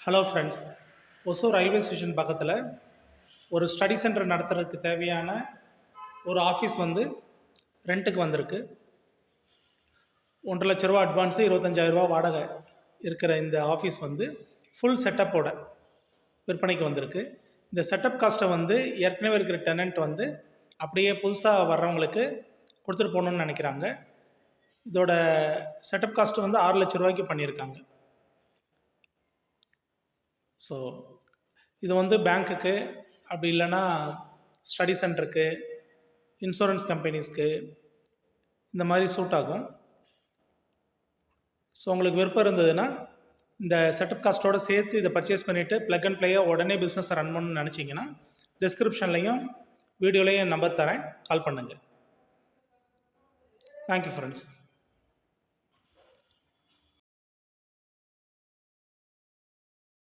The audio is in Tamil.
Hello friends, Hosur railway station பக்கத்தில் ஒரு ஸ்டடி சென்டர் நடத்துறதுக்கு தேவையான ஒரு ஆஃபீஸ் வந்து ரெண்ட்டுக்கு வந்திருக்கு. 1,00,000 ரூபா அட்வான்ஸு, 25,000 வாடகை இருக்கிற இந்த ஆஃபீஸ் வந்து ஃபுல் செட்டப்போட விற்பனைக்கு வந்திருக்கு. இந்த செட்டப் காஸ்ட்டை வந்து ஏற்கனவே இருக்கிற டெனண்ட் வந்து அப்படியே புதுசாக வர்றவங்களுக்கு கொடுத்துட்டு போகணுன்னு நினைக்கிறாங்க. இதோட செட்டப் காஸ்ட்டு வந்து 6,00,000 ரூபாய்க்கு பண்ணியிருக்காங்க. ஸோ இது வந்து பேங்க்குக்கு, அப்படி இல்லைன்னா ஸ்டடி சென்டருக்கு, இன்சூரன்ஸ் கம்பெனிஸ்க்கு இந்த மாதிரி சூட் ஆகும். ஸோ உங்களுக்கு விருப்பம் இருந்ததுன்னா இந்த செட்டப் காஸ்ட்டோடு சேர்த்து இதை பர்ச்சேஸ் பண்ணிவிட்டு ப்ளக் அண்ட் ப்ளேயாக உடனே பிஸ்னஸ் ரன் பண்ணணும்னு நினச்சிங்கன்னா டிஸ்கிரிப்ஷன்லையும் வீடியோலையும் நம்பர் தரேன், கால் பண்ணுங்கள். Thank you friends.